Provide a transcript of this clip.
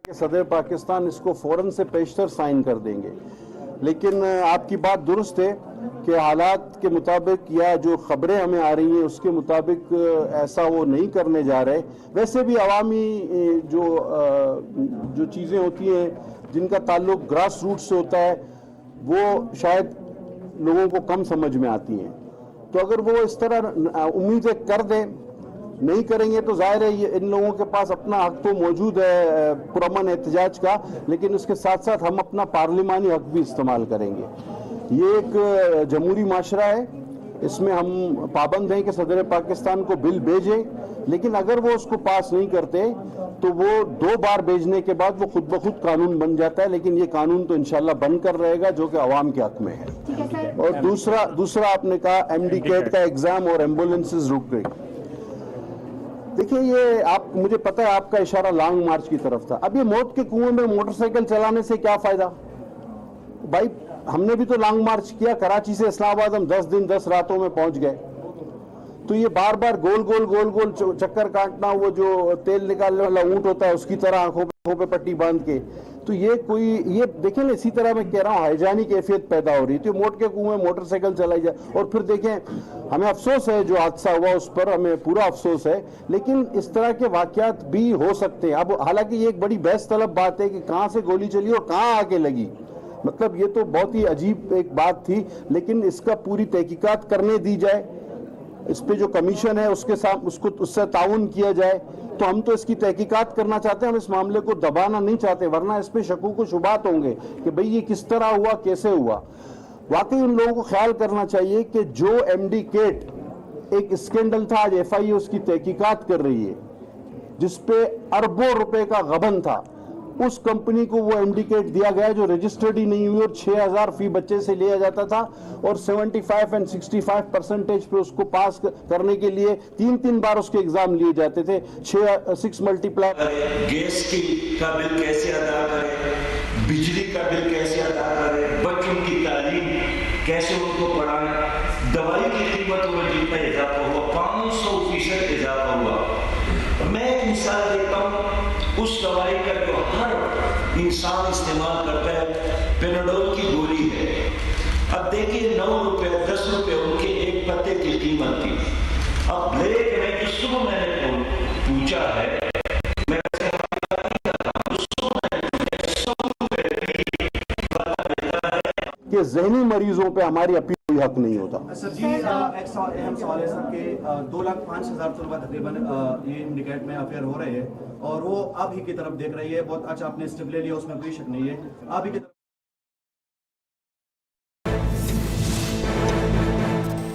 सदर पाकिस्तान इसको फौरन से पेशतर साइन कर देंगे, लेकिन आपकी बात दुरुस्त है कि हालात के मुताबिक या जो खबरें हमें आ रही हैं उसके मुताबिक ऐसा वो नहीं करने जा रहे। वैसे भी अवामी जो चीज़ें होती हैं जिनका ताल्लुक ग्रास रूट से होता है वो शायद लोगों को कम समझ में आती हैं। तो अगर वो इस तरह उम्मीदें कर दें, नहीं करेंगे तो जाहिर है ये इन लोगों के पास अपना हक तो मौजूद है पुरअमन एहतजाज का, लेकिन उसके साथ साथ हम अपना पार्लिमानी हक भी इस्तेमाल करेंगे। ये एक जमहूरी माशरा है, इसमें हम पाबंद हैं कि सदर पाकिस्तान को बिल भेजें, लेकिन अगर वो उसको पास नहीं करते तो वो 2 बार भेजने के बाद वो खुद ब खुद कानून बन जाता है, लेकिन ये कानून तो इंशाल्लाह बनकर रहेगा जो कि अवाम के हक में है। और दूसरा आपने कहा एमडी कैट का एग्जाम और एम्बुलेंसेज रुक गई। देखिए ये मुझे पता है आपका इशारा लॉन्ग मार्च की तरफ था। अब ये मौत के कुएं में मोटरसाइकिल चलाने से क्या फायदा भाई? हमने भी तो लॉन्ग मार्च किया, कराची से इस्लामाबाद हम 10 दिन 10 रातों में पहुंच गए। तो ये बार बार गोल गोल चक्कर काटना, वो जो तेल निकालने वाला ऊंट होता है उसकी तरह आंखों पे पट्टी बांध के, तो ये देखें ना, इसी तरह मैं कह रहा हूँ हैजानी कैफियत पैदा हो रही थी। मोट के कुएं में मोटरसाइकिल चलाई जाए और फिर देखें, हमें अफसोस है जो हादसा हुआ उस पर, हमें पूरा अफसोस है, लेकिन इस तरह के वाकयात भी हो सकते हैं। अब हालांकि ये एक बड़ी बहस तलब बात है कि कहाँ से गोली चली और कहाँ आके लगी, मतलब ये तो बहुत ही अजीब एक बात थी, लेकिन इसका पूरी तहकीकात करने दी जाए, इस पे जो कमीशन है उसके साथ उससे ताउन किया जाए। तो हम तो इसकी तहकीकात करना चाहते हैं, हम इस मामले को दबाना नहीं चाहते, वरना इस पे शकूक व शुबात होंगे कि भाई ये किस तरह हुआ, कैसे हुआ। वाकई उन लोगों को ख्याल करना चाहिए कि जो एमडी केट एक स्कैंडल था, आज एफआईए उसकी तहकीकात कर रही है, जिसपे अरबों रुपए का गबन था, उस कंपनी को वो इंडिकेट दिया गया जो रजिस्टर्ड ही नहीं हुई और 6000 फी बच्चे से लिया जाता था और 75 और 65% पे उसको पास करने के लिए 3 बार उसके एग्जाम लिए जाते थे। 6 मल्टीप्लाई। गैस का बिल कैसे अदा करें, बिजली का बिल कैसे अदा करें, बच्चों की तालीम कैसे उनको पढ़ाएं, दवाई की कीमत में जितना इजाफा हुआ 500% इजाफा हुआ। मैं एक मिसाल देता हूँ, उस दवाई का जो हर इंसान इस्तेमाल करता है पेनाडोल की गोली है। अब देखिए 9 रुपए 10 रुपए उनके एक पत्ते की कीमत थी। अब ब्लैक में जो सुबह मैंने पूछा है, मैं कि ज़हनी मरीजों पे हमारी अपील कोई हक नहीं होता। सर जी, एक अहम सवाल है सर के 2,05,000 तलबा तकरीबन ये इंडिकेट में अफेयर हो रहे हैं और वो आप ही की तरफ देख रही है। बहुत अच्छा आपने स्टेप ले लिया, उसमें कोई शक नहीं है, आप ही की तरफ